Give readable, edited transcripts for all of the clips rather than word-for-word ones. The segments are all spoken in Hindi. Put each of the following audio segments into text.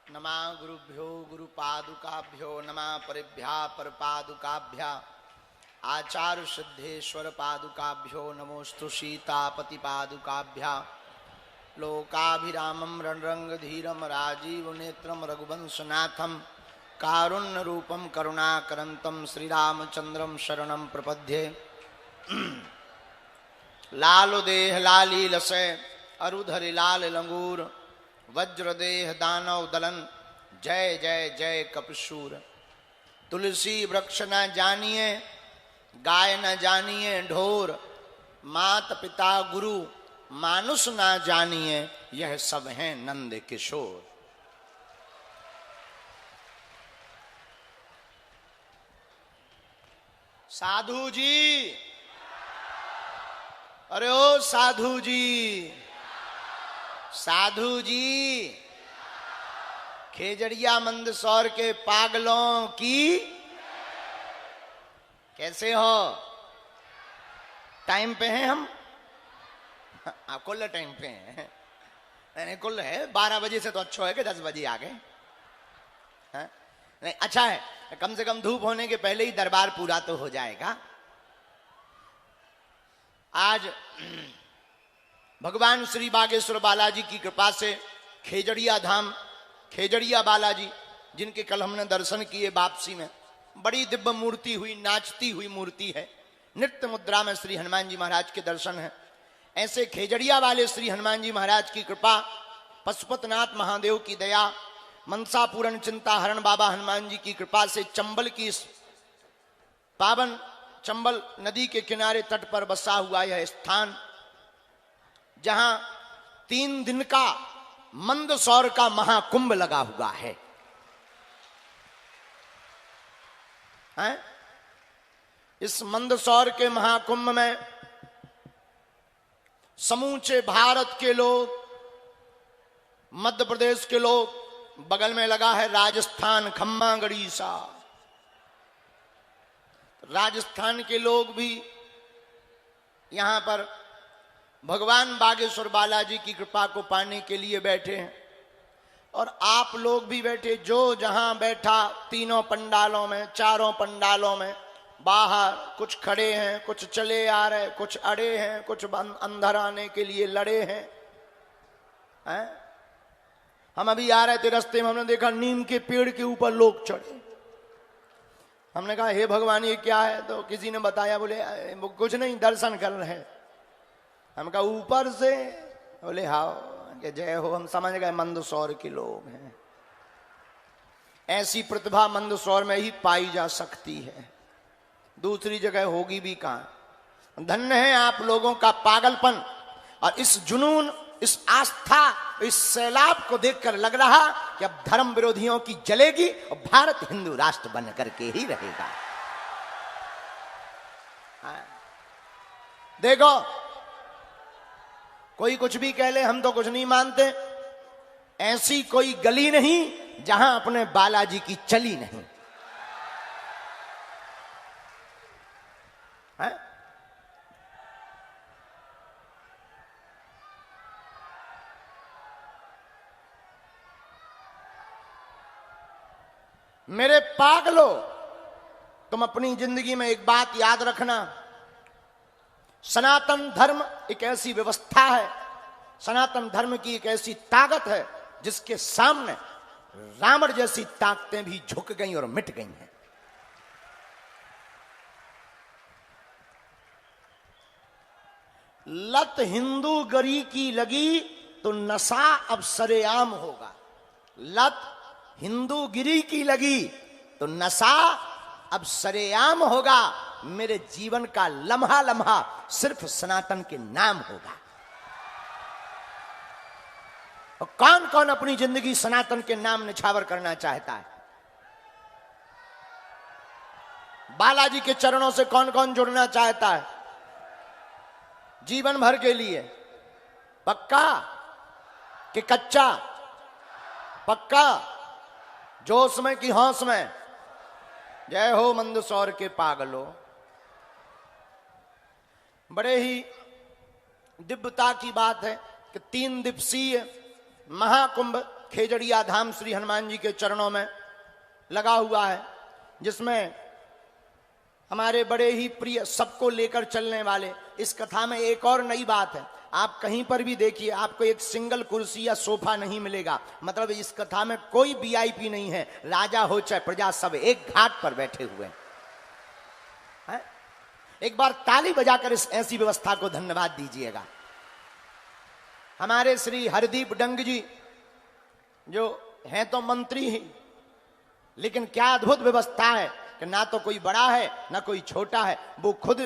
नमः गुरुभ्यो गुरुपादुकाभ्यो नमः परिभ्या परपादुकाभ्या आचार्य सिद्धेश्वर पादुकाभ्यो नमोस्तु सीतापति पादुकाभ्या लोकाभिरामं रणरंगधीरम राजीव नेत्रम रघुवंशनाथम कारुण्य रूपम करुणाकरंतम श्रीरामचंद्रम शरणं प्रपद्ये। लाल देह लाली लसे अरुधरि लाल लंगूर वज्रदेह दानव दलन जय जय जय कपशूर। तुलसी वृक्ष न जानिए गाय न जानिए ढोर, मात पिता गुरु मानुष न जानिए यह सब हैं नंद किशोर। साधु जी, अरे ओ साधु जी, साधु जी, खेजड़िया मंदसौर के पागलों की कैसे हो? टाइम पे हैं हम? कुल टाइम पे हैं? नहीं कुल है 12 बजे से तो अच्छा है कि 10 बजे आ गए। नहीं अच्छा है, कम से कम धूप होने के पहले ही दरबार पूरा तो हो जाएगा। आज भगवान श्री बागेश्वर बालाजी की कृपा से खेजड़िया धाम, खेजड़िया बालाजी जिनके कल हमने दर्शन किए वापसी में, बड़ी दिव्य मूर्ति हुई, नाचती हुई मूर्ति है। नृत्य मुद्रा में श्री हनुमान जी महाराज के दर्शन है। ऐसे खेजड़िया वाले श्री हनुमान जी महाराज की कृपा, पशुपतनाथ महादेव की दया, मनसा पूर्ण चिंता हरण बाबा हनुमान जी की कृपा से चंबल की पावन चंबल नदी के किनारे तट पर बसा हुआ यह स्थान, जहां 3 दिन का मंदसौर का महाकुंभ लगा हुआ है। इस मंदसौर के महाकुंभ में समूचे भारत के लोग, मध्य प्रदेश के लोग, बगल में लगा है राजस्थान खम्मा गड़ीसा, राजस्थान के लोग भी यहां पर भगवान बागेश्वर बालाजी की कृपा को पाने के लिए बैठे हैं। और आप लोग भी बैठे, जो जहां बैठा, तीनों पंडालों में, चारों पंडालों में, बाहर कुछ खड़े हैं, कुछ चले आ रहे, कुछ अड़े हैं, कुछ अंदर आने के लिए लड़े हैं। हम अभी आ रहे थे, रास्ते में हमने देखा नीम के पेड़ के ऊपर लोग चढ़े। हमने कहा हे भगवान ये क्या है? तो किसी ने बताया, बोले वो कुछ नहीं, दर्शन कर रहे हैं। हम कहा ऊपर से? बोले हाँ, कि जय हो। हम समझ गए मंदसौर के लोग हैं। ऐसी प्रतिभा मंदसौर में ही पाई जा सकती है, दूसरी जगह होगी भी कहां। धन्य है आप लोगों का पागलपन और इस जुनून, इस आस्था, इस सैलाब को देखकर लग रहा कि अब धर्म विरोधियों की जलेगी और भारत हिंदू राष्ट्र बन करके ही रहेगा। देखो कोई कुछ भी कह ले, हम तो कुछ नहीं मानते। ऐसी कोई गली नहीं जहां अपने बालाजी की चली नहीं है। मेरे पागलो, तुम अपनी जिंदगी में एक बात याद रखना, सनातन धर्म एक ऐसी व्यवस्था है, सनातन धर्म की एक ऐसी ताकत है जिसके सामने रावण जैसी ताकतें भी झुक गई और मिट गई हैं। लत हिंदू गरी की लगी तो नशा अब सरेआम होगा। लत हिंदू गिरी की लगी तो नशा अब सरेआम होगा। मेरे जीवन का लम्हा लम्हा सिर्फ सनातन के नाम होगा। और कौन कौन अपनी जिंदगी सनातन के नाम निछावर करना चाहता है? बालाजी के चरणों से कौन कौन जुड़ना चाहता है जीवन भर के लिए? पक्का कि कच्चा? पक्का? जोश में कि होश में? जय हो मंदसौर के पागलों। बड़े ही दिव्यता की बात है कि 3 दिवसीय महाकुंभ खेजड़िया धाम श्री हनुमान जी के चरणों में लगा हुआ है, जिसमें हमारे बड़े ही प्रिय सबको लेकर चलने वाले। इस कथा में एक और नई बात है, आप कहीं पर भी देखिए आपको एक सिंगल कुर्सी या सोफा नहीं मिलेगा। मतलब इस कथा में कोई वीआईपी नहीं है, राजा हो चाहे प्रजा सब एक घाट पर बैठे हुए हैं। एक बार ताली बजाकर इस ऐसी व्यवस्था को धन्यवाद दीजिएगा। हमारे श्री हरदीप डंग जी जो हैं तो मंत्री ही, लेकिन क्या अद्भुत व्यवस्था है कि ना तो कोई बड़ा है ना कोई छोटा है, वो खुद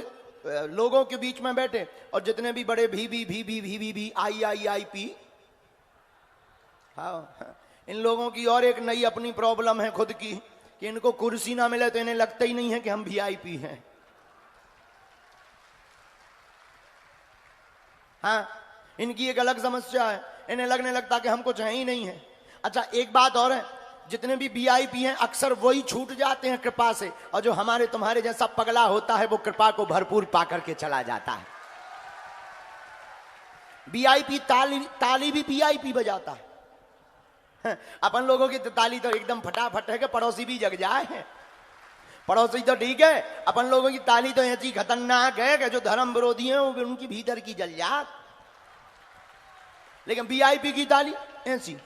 लोगों के बीच में बैठे। और जितने भी बड़े भी आई पी, हाँ, इन लोगों की और एक नई अपनी प्रॉब्लम है खुद की कि इनको कुर्सी ना मिले तो इन्हें लगता ही नहीं है कि हम वीआईपी हैं। हाँ, इनकी एक अलग समस्या है, इन्हें लगने लगता कि हम कुछ है ही नहीं है। अच्छा, एक बात और है, जितने भी वीआईपी हैं अक्सर वही छूट जाते हैं कृपा से, और जो हमारे तुम्हारे जैसा पगला होता है वो कृपा को भरपूर पाकर के चला जाता है। वीआईपी ताली भी वीआईपी बजाता है। अपन लोगों की ताली तो एकदम फटाफट है कि पड़ोसी भी जग जाए। पड़ोसी तो ठीक है, अपन लोगों की ताली तो ऐसी खतरनाक है कि जो धर्म विरोधी है वो उनकी भीतर की जल जात। लेकिन वीआईपी की ताली ऐसी।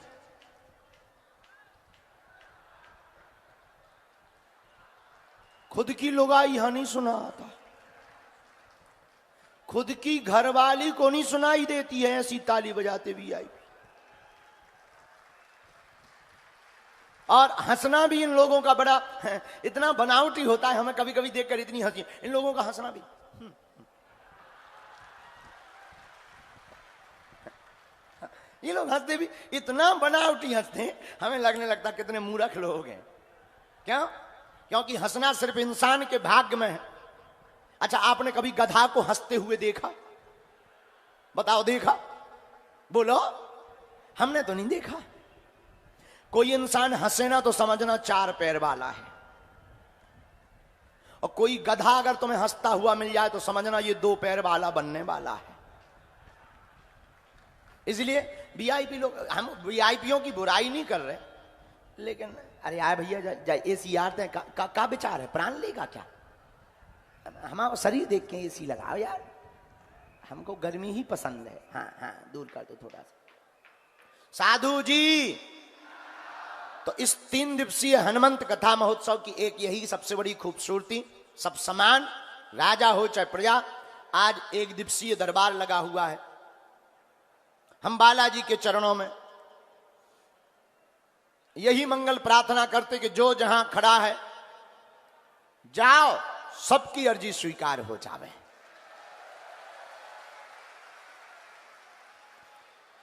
खुद की लुगाई यहाँ नहीं सुनाता, खुद की घरवाली को नहीं सुनाई देती है ऐसी ताली बजाते वीआईपी। और हंसना भी इन लोगों का बड़ा इतना बनावटी होता है, हमें कभी कभी देखकर इतनी हंसी, इन लोगों का हंसना भी। ये लोग हंसते भी इतना बनावटी हंसते हैं, हमें लगने लगता कितने मूर्ख लोग हैं। क्यों? क्योंकि हंसना सिर्फ इंसान के भाग्य में है। अच्छा, आपने कभी गधा को हंसते हुए देखा? बताओ, देखा? बोलो। हमने तो नहीं देखा। कोई इंसान हंसे ना तो समझना 4 पैर वाला है, और कोई गधा अगर तुम्हें हंसता हुआ मिल जाए तो समझना ये 2 पैर वाला बनने वाला है। इसलिए वीआईपी लोग, हम वीआईपीओं की बुराई नहीं कर रहे, लेकिन अरे यार भैया जाए एसी यार का विचार है, प्राण लेगा क्या? हमारा शरीर देख के एसी लगाओ यार, हमको गर्मी ही पसंद है। हाँ हाँ, दूर कर दो थोड़ा सा। साधु जी, तो इस 3 दिवसीय हनुमंत कथा महोत्सव की एक यही सबसे बड़ी खूबसूरती, सब समान, राजा हो चाहे प्रजा। आज 1 दिवसीय दरबार लगा हुआ है। हम बालाजी के चरणों में यही मंगल प्रार्थना करते कि जो जहां खड़ा है जाओ, सबकी अर्जी स्वीकार हो जावे।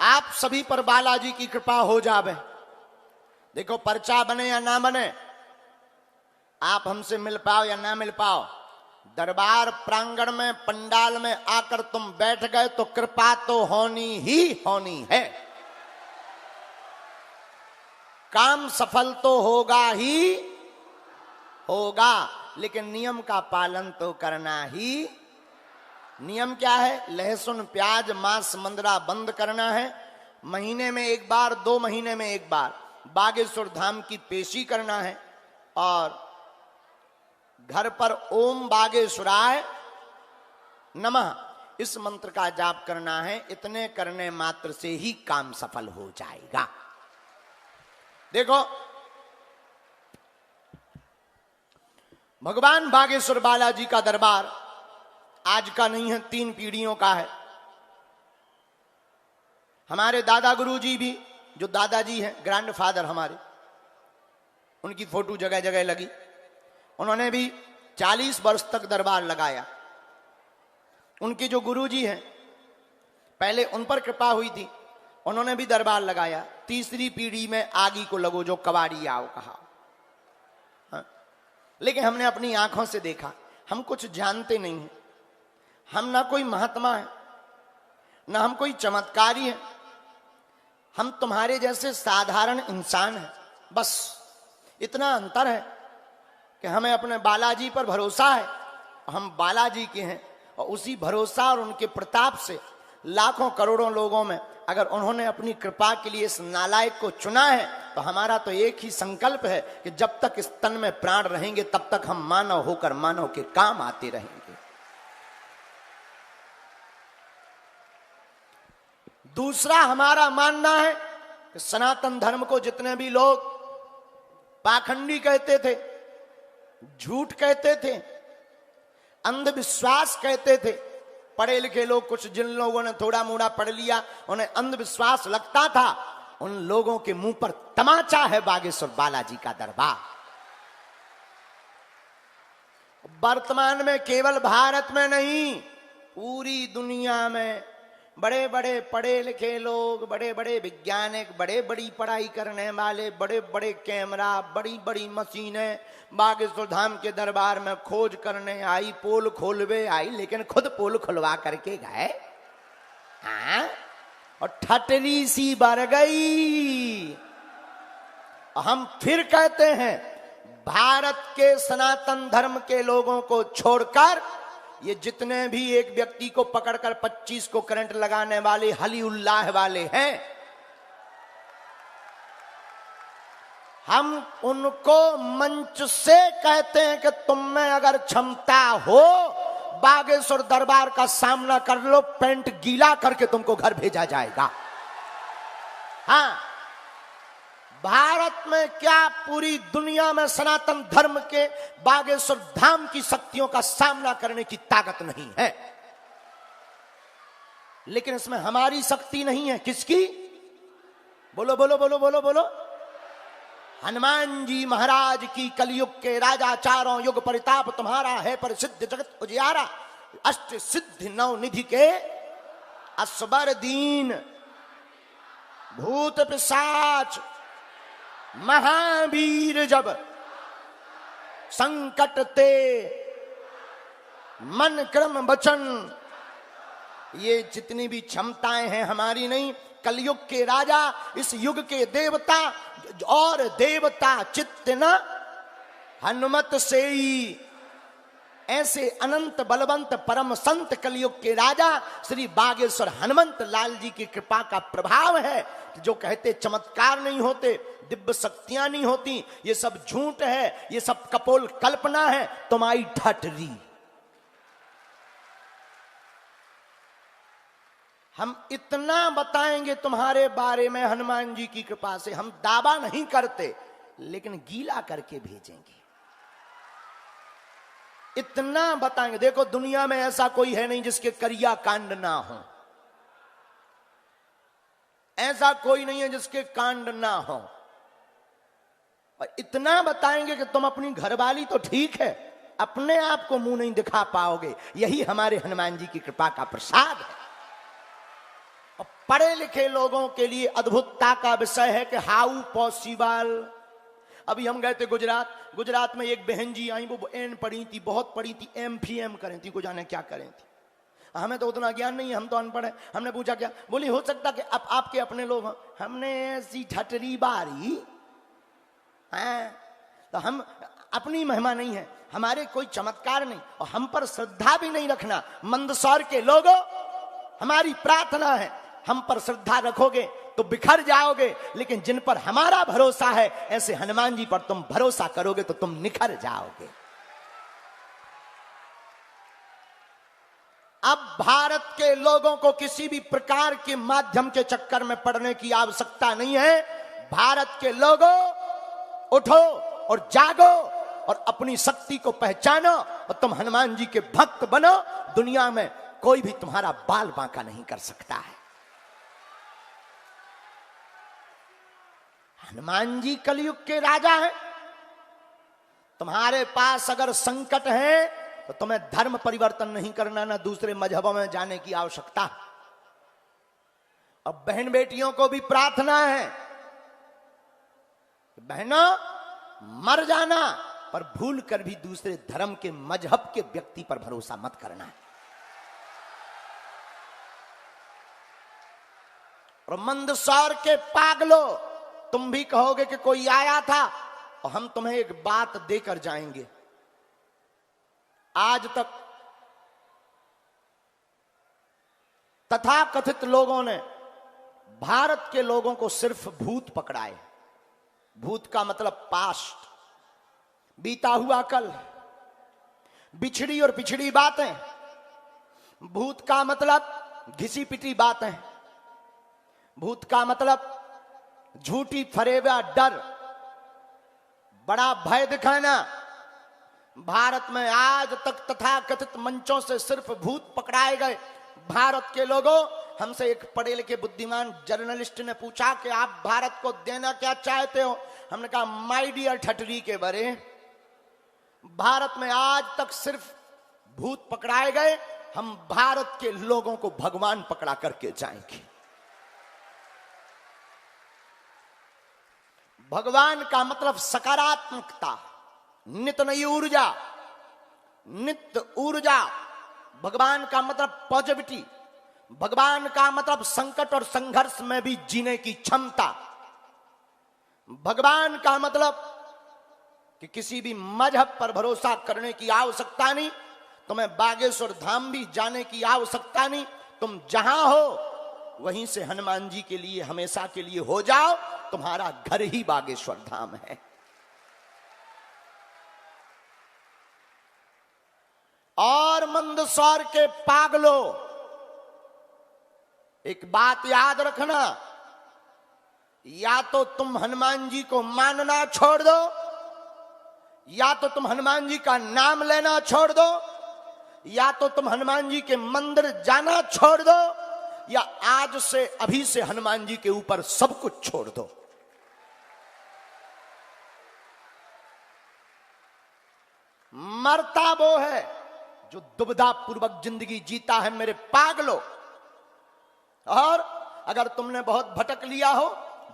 आप सभी पर बालाजी की कृपा हो जावे। देखो, पर्चा बने या ना बने, आप हमसे मिल पाओ या ना मिल पाओ, दरबार प्रांगण में पंडाल में आकर तुम बैठ गए तो कृपा तो होनी ही होनी है। काम सफल तो होगा ही होगा, लेकिन नियम का पालन तो करना ही। नियम क्या है? लहसुन प्याज मांस मंदरा बंद करना है। महीने में 1 बार, 2 महीने में 1 बार बागेश्वर धाम की पेशी करना है, और घर पर ओम बागेश्वराय नमः इस मंत्र का जाप करना है। इतने करने मात्र से ही काम सफल हो जाएगा। देखो, भगवान बागेश्वर बालाजी का दरबार आज का नहीं है, 3 पीढ़ियों का है। हमारे दादा गुरु जी भी, जो दादाजी हैं, ग्रैंडफादर हमारे, उनकी फोटो जगह जगह लगी। उन्होंने भी 40 वर्ष तक दरबार लगाया। उनके जो गुरुजी हैं, पहले उन पर कृपा हुई थी, उन्होंने भी दरबार लगाया। 3री पीढ़ी में आगी को लगो जो कबाड़ी आओ कहा। हाँ? लेकिन हमने अपनी आंखों से देखा, हम कुछ जानते नहीं हैं। हम ना कोई महात्मा है, ना हम कोई चमत्कारी है, हम तुम्हारे जैसे साधारण इंसान हैं। बस इतना अंतर है कि हमें अपने बालाजी पर भरोसा है, हम बालाजी के हैं, और उसी भरोसा और उनके प्रताप से लाखों करोड़ों लोगों में अगर उन्होंने अपनी कृपा के लिए इस नालायक को चुना है, तो हमारा तो एक ही संकल्प है कि जब तक इस तन में प्राण रहेंगे तब तक हम मानव होकर मानव के काम आते रहेंगे। दूसरा हमारा मानना है कि सनातन धर्म को जितने भी लोग पाखंडी कहते थे, झूठ कहते थे, अंधविश्वास कहते थे, पढ़े लिखे लोग कुछ जिन लोगों ने थोड़ा मोड़ा पढ़ लिया उन्हें अंधविश्वास लगता था, उन लोगों के मुंह पर तमाचा है बागेश्वर बालाजी का दरबार। वर्तमान में केवल भारत में नहीं, पूरी दुनिया में बड़े बड़े पढ़े लिखे लोग, बड़े बड़े वैज्ञानिक, बड़े बड़ी पढ़ाई करने वाले, बड़े बड़े कैमरा, बड़ी बड़ी मशीनें बागेश्वर धाम के दरबार में खोज करने आई, पोल खोलवे आई, लेकिन खुद पोल खुलवा करके गए, हाँ, और ठटरी सी बर गई। हम फिर कहते हैं, भारत के सनातन धर्म के लोगों को छोड़कर ये जितने भी एक व्यक्ति को पकड़कर 25 को करंट लगाने वाले हली उल्लाह वाले हैं, हम उनको मंच से कहते हैं कि तुम में अगर क्षमता हो बागेश्वर दरबार का सामना कर लो, पेंट गीला करके तुमको घर भेजा जाएगा। हाँ, भारत में क्या पूरी दुनिया में सनातन धर्म के बागेश्वर धाम की शक्तियों का सामना करने की ताकत नहीं है, लेकिन इसमें हमारी शक्ति नहीं है। किसकी? बोलो बोलो बोलो बोलो बोलो। हनुमान जी महाराज की, कलयुग के राजा, चारों युग परिताप तुम्हारा है, प्रसिद्ध जगत उजियारा, अष्ट सिद्धि नौ निधि के असबर दीन, भूत पिशाच महावीर जब संकट ते मन क्रम वचन, ये जितनी भी क्षमताएं हैं हमारी नहीं, कलयुग के राजा, इस युग के देवता, और देवता चित्त न हनुमत से ही, ऐसे अनंत बलवंत परम संत कलयुग के राजा श्री बागेश्वर हनुमंत लाल जी की कृपा का प्रभाव है। जो कहते चमत्कार नहीं होते, दिव्य शक्तियां नहीं होती, ये सब झूठ है, ये सब कपोल कल्पना है, तुम्हारी ठटरी। हम इतना बताएंगे तुम्हारे बारे में हनुमान जी की कृपा से, हम दावा नहीं करते, लेकिन गीला करके भेजेंगे, इतना बताएंगे। देखो दुनिया में ऐसा कोई है नहीं जिसके करिया कांड ना हो, ऐसा कोई नहीं है जिसके कांड ना हो, और इतना बताएंगे कि तुम अपनी घरवाली तो ठीक है, अपने आप को मुंह नहीं दिखा पाओगे। यही हमारे हनुमान जी की कृपा का प्रसाद है। और पढ़े लिखे लोगों के लिए अद्भुतता का विषय है कि हाउ पॉसिबल। अभी हम गए थे गुजरात, गुजरात में एक बहन जी आई, वो एन पढ़ी थी, बहुत पढ़ी थी, MPM करें थी, को जाने क्या करें थी, हमें तो उतना ज्ञान नहीं है, हम तो अनपढ़ है। हमने पूछा क्या, बोली हो सकता कि अब आपके अपने लोग हैं। हमने ऐसी ठटरी बारी हैं, तो हम अपनी महिमा नहीं है, हमारे कोई चमत्कार नहीं, और हम पर श्रद्धा भी नहीं रखना। मंदसौर के लोगों, हमारी प्रार्थना है, हम पर श्रद्धा रखोगे तो बिखर जाओगे, लेकिन जिन पर हमारा भरोसा है, ऐसे हनुमान जी पर तुम भरोसा करोगे तो तुम निखर जाओगे। अब भारत के लोगों को किसी भी प्रकार के माध्यम के चक्कर में पड़ने की आवश्यकता नहीं है। भारत के लोगों, उठो और जागो और अपनी शक्ति को पहचानो, और तुम हनुमान जी के भक्त बनो। दुनिया में कोई भी तुम्हारा बाल बांका नहीं कर सकता है। हनुमान जी कलयुग के राजा हैं। तुम्हारे पास अगर संकट है तो तुम्हें धर्म परिवर्तन नहीं करना, ना दूसरे मजहबों में जाने की आवश्यकता। अब बहन बेटियों को भी प्रार्थना है, बहनों मर जाना, पर भूल कर भी दूसरे धर्म के मजहब के व्यक्ति पर भरोसा मत करना है। और मंदसौर के पागलो, तुम भी कहोगे कि कोई आया था, और हम तुम्हें एक बात देकर जाएंगे। आज तक तथाकथित लोगों ने भारत के लोगों को सिर्फ भूत पकड़ाए। भूत का मतलब पास्ट, बीता हुआ कल, बिछड़ी और पिछड़ी बातें। भूत का मतलब घिसी पिटी बातें। भूत का मतलब झूठी फरेबा डर, बड़ा भय दिखाना। भारत में आज तक तथाकथित मंचों से सिर्फ भूत पकड़ाए गए। भारत के लोगों, हमसे एक पढ़े लिखे बुद्धिमान जर्नलिस्ट ने पूछा कि आप भारत को देना क्या चाहते हो। हमने कहा माय डियर ठटरी के बरे, भारत में आज तक सिर्फ भूत पकड़ाए गए, हम भारत के लोगों को भगवान पकड़ा करके जाएंगे। भगवान का मतलब सकारात्मकता, नित्य नई ऊर्जा, नित्य ऊर्जा। भगवान का मतलब पॉजिटिविटी। भगवान का मतलब संकट और संघर्ष में भी जीने की क्षमता। भगवान का मतलब कि किसी भी मजहब पर भरोसा करने की आवश्यकता नहीं, तुम्हें बागेश्वर धाम भी जाने की आवश्यकता नहीं। तुम जहां हो वहीं से हनुमान जी के लिए हमेशा के लिए हो जाओ, तुम्हारा घर ही बागेश्वर धाम है। और मंदसौर के पागलों, एक बात याद रखना, या तो तुम हनुमान जी को मानना छोड़ दो, या तो तुम हनुमान जी का नाम लेना छोड़ दो, या तो तुम हनुमान जी के मंदिर जाना छोड़ दो, या आज से अभी से हनुमान जी के ऊपर सब कुछ छोड़ दो। मरता वो है जो दुविधा पूर्वक जिंदगी जीता है मेरे पागलों। और अगर तुमने बहुत भटक लिया हो,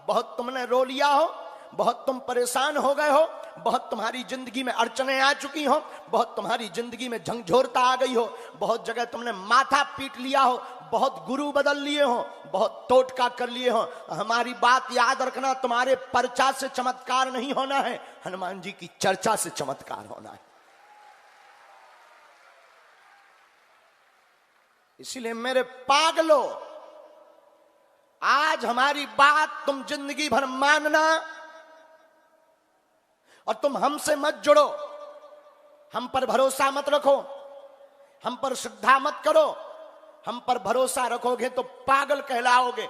बहुत तुमने रो लिया हो, बहुत तुम परेशान हो गए हो, बहुत तुम्हारी जिंदगी में अड़चने आ चुकी हो, बहुत तुम्हारी जिंदगी में झंझोरता आ गई हो, बहुत जगह तुमने माथा पीट लिया हो, बहुत गुरु बदल लिए हो, बहुत टोटका कर लिए हो, हमारी बात याद रखना, तुम्हारे पर्चा से चमत्कार नहीं होना है, हनुमान जी की चर्चा से चमत्कार होना है। इसीलिए मेरे पागलों, आज हमारी बात तुम जिंदगी भर मानना और तुम हमसे मत जुड़ो, हम पर भरोसा मत रखो, हम पर श्रद्धा मत करो। हम पर भरोसा रखोगे तो पागल कहलाओगे,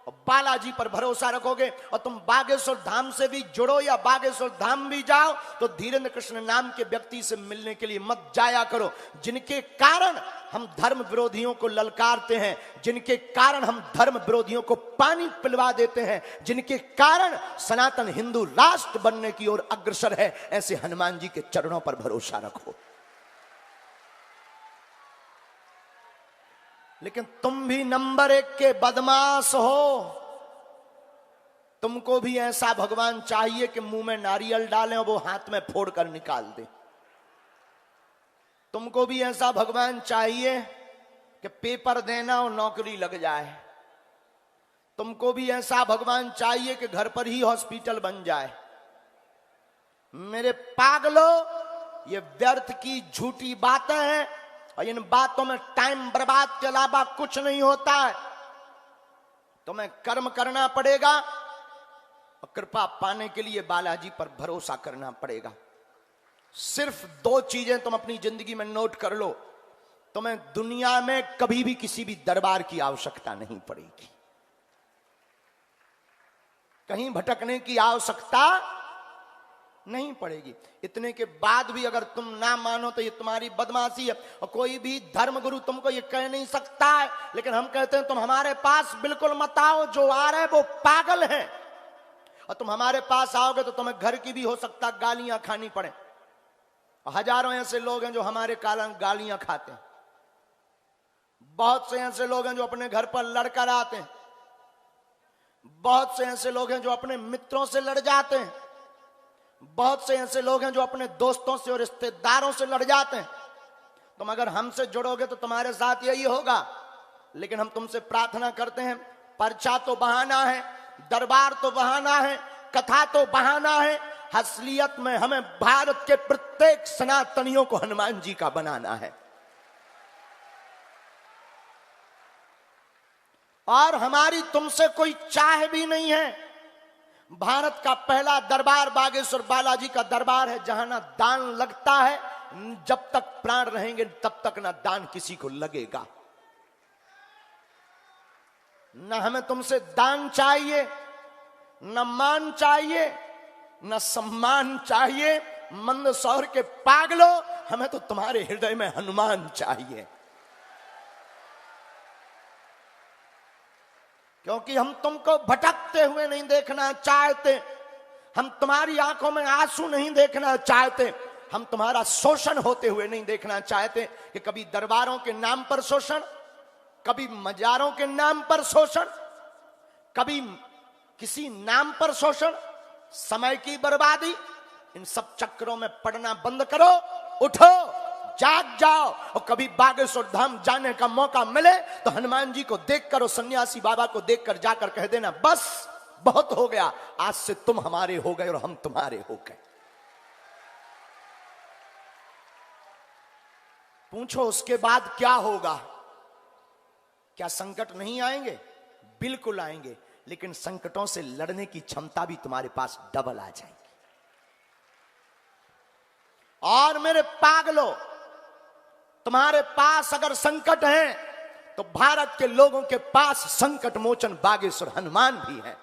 और बालाजी पर भरोसा रखोगे और तुम बागेश्वर धाम से भी जुड़ो या बागेश्वर धाम भी जाओ, तो धीरेन्द्र कृष्ण नाम के व्यक्ति से मिलने के लिए मत जाया करो, जिनके कारण हम धर्म विरोधियों को ललकारते हैं, जिनके कारण हम धर्म विरोधियों को पानी पिलवा देते हैं, जिनके कारण सनातन हिंदू राष्ट्र बनने की ओर अग्रसर है। ऐसे हनुमान जी के चरणों पर भरोसा रखो। लेकिन तुम भी नंबर 1 के बदमाश हो। तुमको भी ऐसा भगवान चाहिए कि मुंह में नारियल डालें और वो हाथ में फोड़ कर निकाल दे। तुमको भी ऐसा भगवान चाहिए कि पेपर देना और नौकरी लग जाए। तुमको भी ऐसा भगवान चाहिए कि घर पर ही हॉस्पिटल बन जाए। मेरे पागलों, ये व्यर्थ की झूठी बातें हैं और इन बातों में टाइम बर्बाद के अलावा कुछ नहीं होता है। तुम्हें कर्म करना पड़ेगा और कृपा पाने के लिए बालाजी पर भरोसा करना पड़ेगा। सिर्फ 2 चीजें तुम अपनी जिंदगी में नोट कर लो, तुम्हें दुनिया में कभी भी किसी भी दरबार की आवश्यकता नहीं पड़ेगी, कहीं भटकने की आवश्यकता नहीं पड़ेगी। इतने के बाद भी अगर तुम ना मानो तो ये तुम्हारी बदमाशी है, और कोई भी धर्मगुरु तुमको ये कह नहीं सकता है। लेकिन हम कहते हैं तुम हमारे पास बिल्कुल मत आओ, जो आ रहे हैं वो पागल हैं, और तुम हमारे पास आओगे तो तुम्हें घर की भी हो सकता गालियां खानी पड़े। हजारों ऐसे लोग हैं जो हमारे कारण गालियां खाते हैं, बहुत से ऐसे लोग हैं जो अपने घर पर लड़कर आते हैं, बहुत से ऐसे लोग हैं जो अपने मित्रों से लड़ जाते हैं, बहुत से ऐसे लोग हैं जो अपने दोस्तों से और रिश्तेदारों से लड़ जाते हैं। तुम अगर हमसे जुड़ोगे तो तुम्हारे साथ यही होगा। लेकिन हम तुमसे प्रार्थना करते हैं, पर्चा तो बहाना है, दरबार तो बहाना है, कथा तो बहाना है, असलियत में हमें भारत के प्रत्येक सनातनियों को हनुमान जी का बनाना है। और हमारी तुमसे कोई चाह भी नहीं है। भारत का पहला दरबार बागेश्वर बालाजी का दरबार है, जहां ना दान लगता है, जब तक प्राण रहेंगे तब तक ना दान किसी को लगेगा। न हमें तुमसे दान चाहिए, न मान चाहिए, न सम्मान चाहिए। मंदसौर के पागलों, हमें तो तुम्हारे हृदय में हनुमान चाहिए, क्योंकि हम तुमको भटकते हुए नहीं देखना चाहते, हम तुम्हारी आंखों में आंसू नहीं देखना चाहते, हम तुम्हारा शोषण होते हुए नहीं देखना चाहते कि कभी दरबारों के नाम पर शोषण, कभी मजारों के नाम पर शोषण, कभी किसी नाम पर शोषण, समय की बर्बादी। इन सब चक्रों में पड़ना बंद करो, उठो, जाग जाओ। और कभी बागेश्वर धाम जाने का मौका मिले तो हनुमान जी को देखकर और सन्यासी बाबा को देखकर जाकर कह देना, बस बहुत हो गया, आज से तुम हमारे हो गए और हम तुम्हारे हो गए। पूछो उसके बाद क्या होगा? क्या संकट नहीं आएंगे? बिल्कुल आएंगे, लेकिन संकटों से लड़ने की क्षमता भी तुम्हारे पास डबल आ जाएगी। और मेरे पागलों, तुम्हारे पास अगर संकट है तो भारत के लोगों के पास संकट मोचन बागेश्वर हनुमान भी है।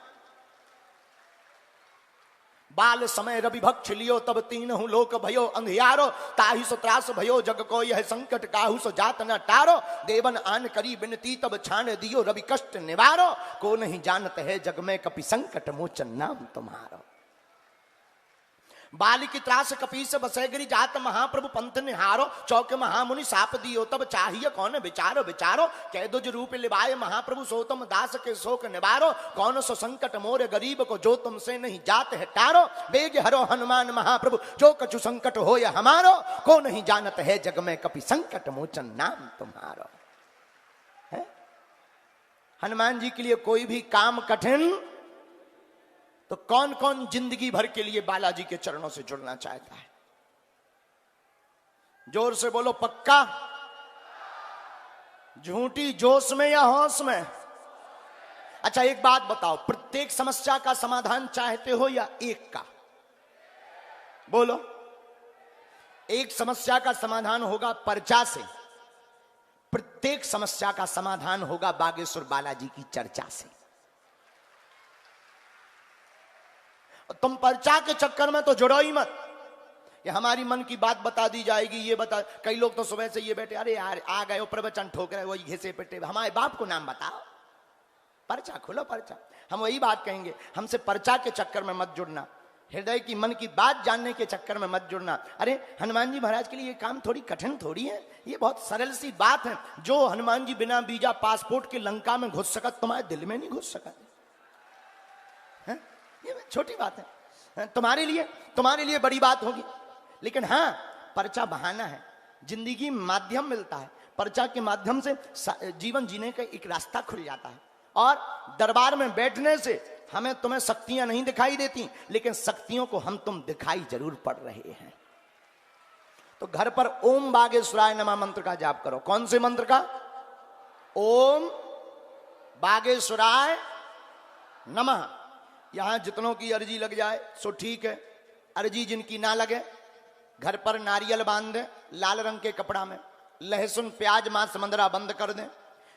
बाल समय रवि भक्ष लियो तब तीनहु लोक भयो अंधियारो, ताहि सो त्रास भयो जग को यह संकट काहू सो जात न टारो, देवन आन करी बिनती तब छान दियो रवि कष्ट निवारो, को नहीं जानत है जग में कपि संकट मोचन नाम तुम्हारो। बाली की त्रास कपीस बसैगरी जात महाप्रभु पंथ निहारो, चौक महामुनि साप दियो तब चाहिए कौन विचारो विचारो, कह दुज रूप लिवाए महाप्रभु सोतम दास के शोक निवारो, कौन सो संकट मोर गरीब को जो तुमसे नहीं जात है टारो, बेग हरो हनुमान महाप्रभु जो कछु संकट हो या हमारो, को नहीं जानत है जग में कपि संकट मोचन नाम तुम्हारो। है? हनुमान जी के लिए कोई भी काम कठिन तो कौन कौन जिंदगी भर के लिए बालाजी के चरणों से जुड़ना चाहता है? जोर से बोलो, पक्का? झूठी जोश में या होश में? अच्छा एक बात बताओ, प्रत्येक समस्या का समाधान चाहते हो या एक का? बोलो। एक समस्या का समाधान होगा पर्चा से, प्रत्येक समस्या का समाधान होगा बागेश्वर बालाजी की चर्चा से। तुम पर्चा के चक्कर में तो जुड़ो ही मत, ये हमारी मन की बात बता दी जाएगी, ये बता। कई लोग तो सुबह से ये बैठे, अरे यार आ गए हो प्रवचन ठोक रहे, वही घिसे पिटे, हमारे बाप को नाम बताओ, पर्चा खोलो पर्चा। हम वही बात कहेंगे, हमसे पर्चा के चक्कर में मत जुड़ना, हृदय की मन की बात जानने के चक्कर में मत जुड़ना। अरे हनुमान जी महाराज के लिए ये काम थोड़ी कठिन थोड़ी है, ये बहुत सरल सी बात है। जो हनुमान जी बिना वीजा पासपोर्ट के लंका में घुस सकत, तुम्हारे दिल में नहीं घुस सकत। ये छोटी बात है, तुम्हारे लिए बड़ी बात होगी। लेकिन हाँ, पर्चा बहाना है, जिंदगी माध्यम मिलता है, पर्चा के माध्यम से जीवन जीने का एक रास्ता खुल जाता है। और दरबार में बैठने से हमें तुम्हें शक्तियां नहीं दिखाई देती, लेकिन शक्तियों को हम तुम दिखाई जरूर पड़ रहे हैं। तो घर पर ओम बागेश्वराय नमः मंत्र का जाप करो। कौन से मंत्र का? ओम बागेश्वराय नमः। यहां जितनों की अर्जी लग जाए सो ठीक है, अर्जी जिनकी ना लगे घर पर नारियल बांध दें लाल रंग के कपड़ा में, लहसुन प्याज मांस मंदरा बंद कर दें।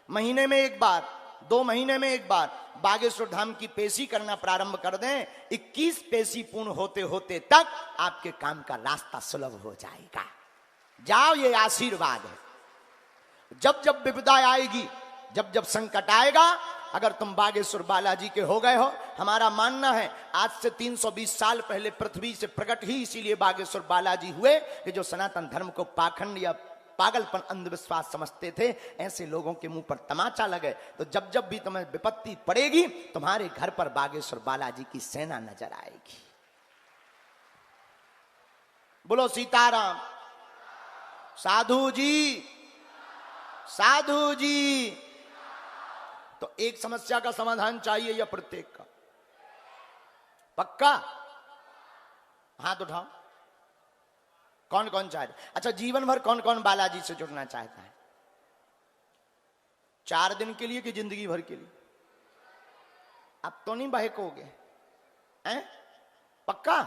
महीने में एक बार, 2 महीने में एक बार बागेश्वर धाम की पेशी करना प्रारंभ कर दें। 21 पेशी पूर्ण होते होते तक आपके काम का रास्ता सुलभ हो जाएगा। जाओ, ये आशीर्वाद है। जब जब विपदा आएगी, जब जब संकट आएगा, अगर तुम बागेश्वर बालाजी के हो गए हो, हमारा मानना है आज से 320 साल पहले पृथ्वी से प्रकट ही इसीलिए बागेश्वर बालाजी हुए कि जो सनातन धर्म को पाखंड या पागलपन अंधविश्वास समझते थे, ऐसे लोगों के मुंह पर तमाचा लगे। तो जब जब भी तुम्हें विपत्ति पड़ेगी, तुम्हारे घर पर बागेश्वर बालाजी की सेना नजर आएगी। बोलो सीताराम। साधु जी, साधु जी। तो एक समस्या का समाधान चाहिए या प्रत्येक का? पक्का? हाथ उठाओ। कौन कौन चाहता? अच्छा, जीवन भर कौन कौन बालाजी से जुड़ना चाहता है? 4 दिन के लिए कि जिंदगी भर के लिए? अब तो नहीं बहकोगे हैं? पक्का?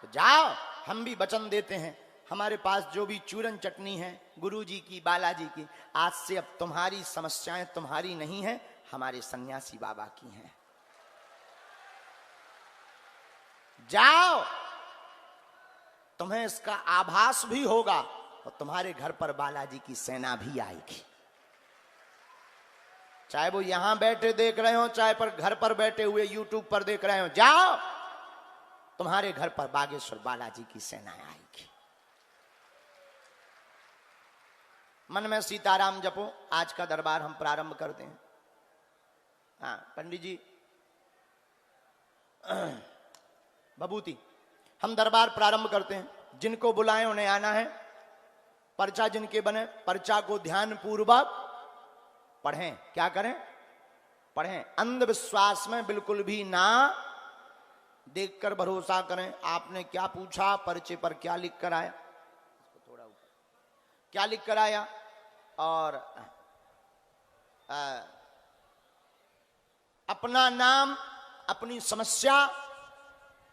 तो जाओ, हम भी वचन देते हैं, हमारे पास जो भी चूरन चटनी है गुरुजी की, बालाजी की, आज से अब तुम्हारी समस्याएं तुम्हारी नहीं है, हमारे सन्यासी बाबा की हैं। जाओ, तुम्हें इसका आभास भी होगा और तुम्हारे घर पर बालाजी की सेना भी आएगी। चाहे वो यहां बैठे देख रहे हो, चाहे पर घर पर बैठे हुए यूट्यूब पर देख रहे हो, जाओ, तुम्हारे घर पर बागेश्वर बालाजी की सेना आएगी। मन में सीताराम जपो। आज का दरबार हम प्रारंभ करते हैं। हाँ पंडित जी, भभूति, हम दरबार प्रारंभ करते हैं। जिनको बुलाएं उन्हें आना है। पर्चा जिनके बने, पर्चा को ध्यान पूर्वक पढ़ें। क्या करें? पढ़ें। अंधविश्वास में बिल्कुल भी ना देखकर भरोसा करें। आपने क्या पूछा, पर्चे पर क्या लिख कर आया, थोड़ा ऊपर क्या लिख कर आया, और अपना नाम, अपनी समस्या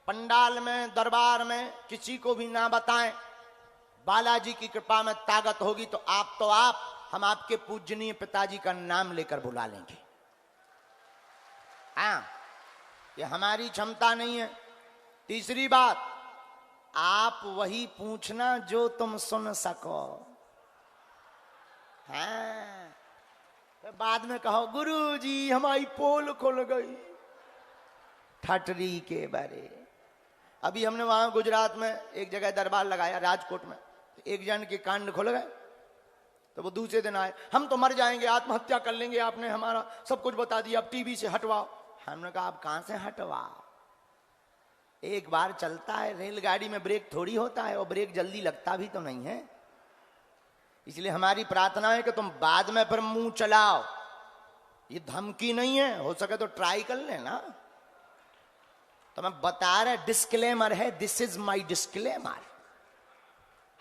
पंडाल में, दरबार में किसी को भी ना बताएं। बालाजी की कृपा में ताकत होगी तो आप, हम आपके पूजनीय पिताजी का नाम लेकर बुला लेंगे। हाँ, ये हमारी क्षमता नहीं है। तीसरी बात, आप वही पूछना जो तुम सुन सको। हाँ, तो बाद में कहो गुरुजी हमारी पोल खुल गई, ठटरी के बारे। अभी हमने वहां गुजरात में एक जगह दरबार लगाया, राजकोट में, एक जन के कांड खुल गए। तो वो दूसरे दिन आए, हम तो मर जाएंगे, आत्महत्या कर लेंगे, आपने हमारा सब कुछ बता दिया, अब टीवी से हटवाओ। हमने कहा आप कहां से हटवाओ, एक बार चलता है, रेलगाड़ी में ब्रेक थोड़ी होता है, और ब्रेक जल्दी लगता भी तो नहीं है। इसलिए हमारी प्रार्थना है कि तुम बाद में फिर मुंह चलाओ। ये धमकी नहीं है, हो सके तो ट्राई कर लेना। तो मैं बता रहा, डिस्क्लेमर है, दिस इज माई डिस्क्लेमर।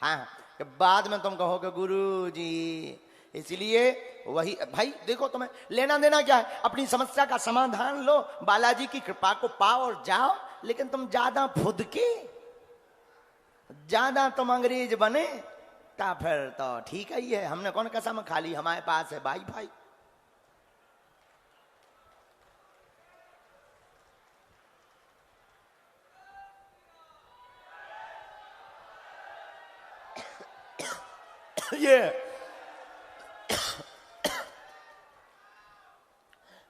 हाँ, कि बाद में तुम कहोगे गुरुजी। इसलिए वही भाई, देखो तुम्हें लेना देना क्या है, अपनी समस्या का समाधान लो, बालाजी की कृपा को पाओ और जाओ। लेकिन तुम ज्यादा फुदके, ज्यादा तुम अंग्रेज बने ता फिर तो ठीक ही है। हमने कौन कसम खा ली, हमारे पास है वाईफाई। ये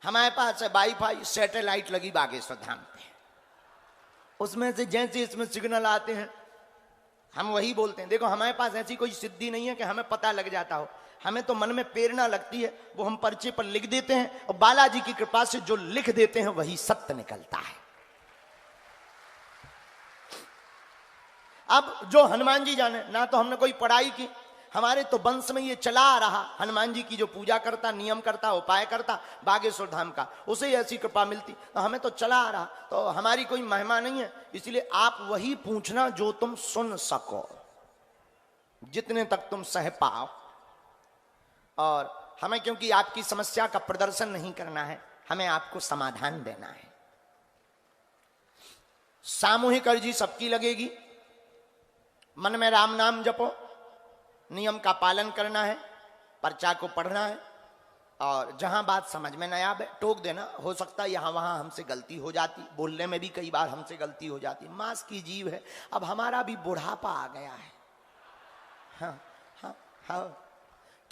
हमारे पास है वाईफाई, सैटेलाइट लगी बागेश्वर धाम पे। उसमें से जैसे इसमें सिग्नल आते हैं हम वही बोलते हैं। देखो हमारे पास ऐसी कोई सिद्धि नहीं है कि हमें पता लग जाता हो, हमें तो मन में प्रेरणा लगती है, वो हम पर्चे पर लिख देते हैं, और बालाजी की कृपा से जो लिख देते हैं वही सत्य निकलता है। अब जो हनुमान जी जाने, ना तो हमने कोई पढ़ाई की, हमारे तो वंश में ये चला आ रहा। हनुमान जी की जो पूजा करता, नियम करता, उपाय करता बागेश्वर धाम का, उसे ऐसी कृपा मिलती, तो हमें तो चला आ रहा। तो हमारी कोई महिमा नहीं है। इसलिए आप वही पूछना जो तुम सुन सको, जितने तक तुम सह पाओ। और हमें क्योंकि आपकी समस्या का प्रदर्शन नहीं करना है, हमें आपको समाधान देना है। सामूहिक अर्जी सबकी लगेगी। मन में राम नाम जपो, नियम का पालन करना है, पर्चा को पढ़ना है, और जहां बात समझ में न आए टोक देना। हो सकता है यहां वहां हमसे गलती हो जाती, बोलने में भी कई बार हमसे गलती हो जाती। मांस की जीव है, अब हमारा भी बुढ़ापा आ गया है। हाँ हाँ हाँ,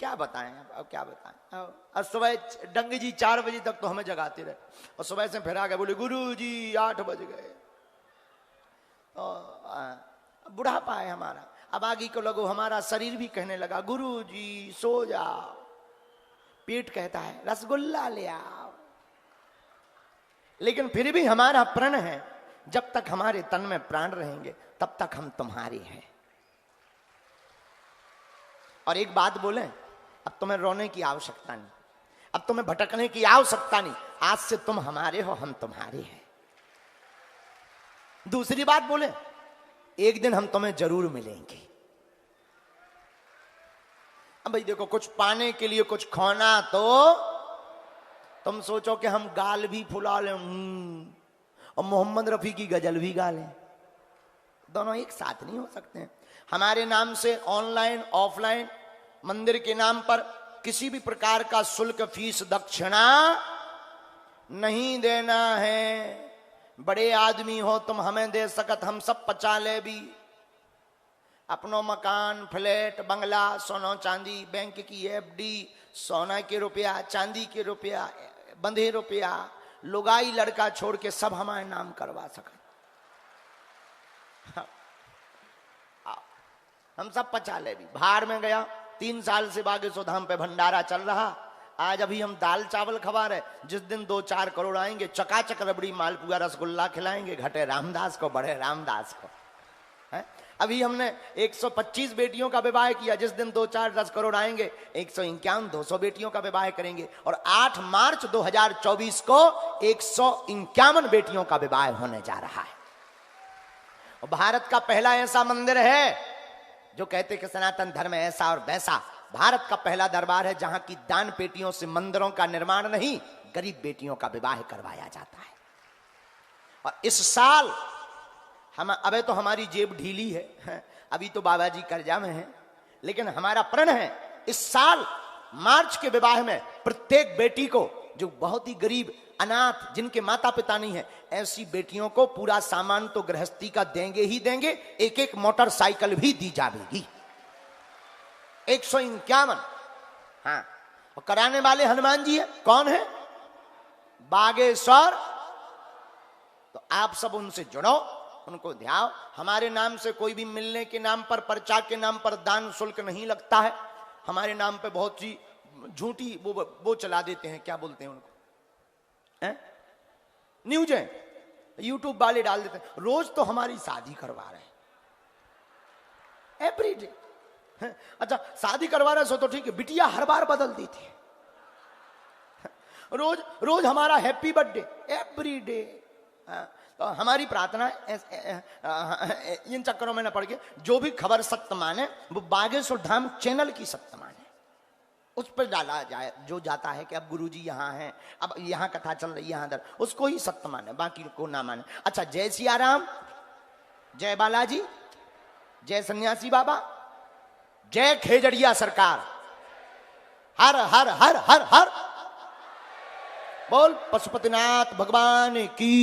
क्या बताएं अब क्या बताएं। और सुबह डंग जी 4 बजे तक तो हमें जगाते रहे, और सुबह से फिर आ गए, बोले गुरु जी 8 बज गए। बुढ़ापा है हमारा। अब आगे को लगो हमारा शरीर भी कहने लगा गुरु जी सो जाओ, पेट कहता है रसगुल्ला ले आओ। लेकिन फिर भी हमारा प्रण है, जब तक हमारे तन में प्राण रहेंगे तब तक हम तुम्हारे हैं। और एक बात बोले, अब तुम्हें रोने की आवश्यकता नहीं, अब तुम्हें भटकने की आवश्यकता नहीं। आज से तुम हमारे हो, हम तुम्हारे हैं। दूसरी बात बोले, एक दिन हम तुम्हें जरूर मिलेंगे। अब भाई देखो, कुछ पाने के लिए कुछ खोना तो तुम सोचो कि हम गाल भी फुला लें और मोहम्मद रफी की गजल भी गा लें, दोनों एक साथ नहीं हो सकते हैं। हमारे नाम से ऑनलाइन ऑफलाइन मंदिर के नाम पर किसी भी प्रकार का शुल्क, फीस, दक्षिणा नहीं देना है। बड़े आदमी हो तुम, हमें दे सकत हम सब पचा ले भी। अपनो मकान, फ्लैट, बंगला, सोना चांदी, बैंक की एफडी, सोना के रुपया, चांदी के रुपया, बंधे रुपया, लुगाई लड़का छोड़ के सब हमारे नाम करवा सकत। हम सब पचा ले भी। बाहर में गया, 3 साल से बागेश्वर धाम पे भंडारा चल रहा। आज अभी हम दाल चावल खवा रहे, जिस दिन 2-4 करोड़ आएंगे चकाचक रबड़ी, मालपुआ, रसगुल्ला खिलाएंगे, घटे रामदास को, बड़े रामदास को है? अभी हमने 125 बेटियों का विवाह किया, जिस दिन 2-4-10 करोड़ आएंगे 151-200 बेटियों का विवाह करेंगे। और 8 मार्च 2024 को 151 बेटियों का विवाह होने जा रहा है। और भारत का पहला ऐसा मंदिर है जो कहते कि सनातन धर्म ऐसा और वैसा, भारत का पहला दरबार है जहां की दान पेटियों से मंदिरों का निर्माण नहीं, गरीब बेटियों का विवाह करवाया जाता है। और इस साल हम, अबे तो हमारी जेब ढीली है, अभी तो बाबा जी कर्जा में हैं, लेकिन हमारा प्रण है इस साल मार्च के विवाह में प्रत्येक बेटी को, जो बहुत ही गरीब, अनाथ, जिनके माता पिता नहीं है, ऐसी बेटियों को पूरा सामान तो गृहस्थी का देंगे ही देंगे, एक मोटरसाइकिल भी दी जाएगी। 151। हाँ, और कराने वाले हनुमान जी है। कौन है? बागेश्वर। तो आप सब उनसे जुड़ो, उनको ध्याओ। हमारे नाम से कोई भी मिलने के नाम पर, पर्चा के नाम पर दान शुल्क नहीं लगता है। हमारे नाम पे बहुत सी झूठी वो चला देते हैं, क्या बोलते हैं उनको, न्यूज है, यूट्यूब वाले डाल देते हैं। रोज तो हमारी शादी करवा रहे हैं, एवरीडे। अच्छा, शादी करवा रहे सो तो ठीक है, बिटिया हर बार बदल देती है। रोज रोज हमारा हैप्पी बर्थडे एवरीडे। तो हमारी प्रार्थना है इन चक्करों में न पड़ के जो भी खबर सत्य माने वो बागेश्वर धाम चैनल की सत्य माने, उस पर डाला जाए। जो जाता है कि अब गुरुजी यहाँ हैं, अब यहाँ कथा चल रही है, यहाँ दर, उसको ही सत्य माने, बाकी को ना माने। अच्छा, जय सियाराम, जय बालाजी, जय सन्यासी बाबा, जय खेजड़िया सरकार, हर हर हर हर हर बोल पशुपतिनाथ भगवान की।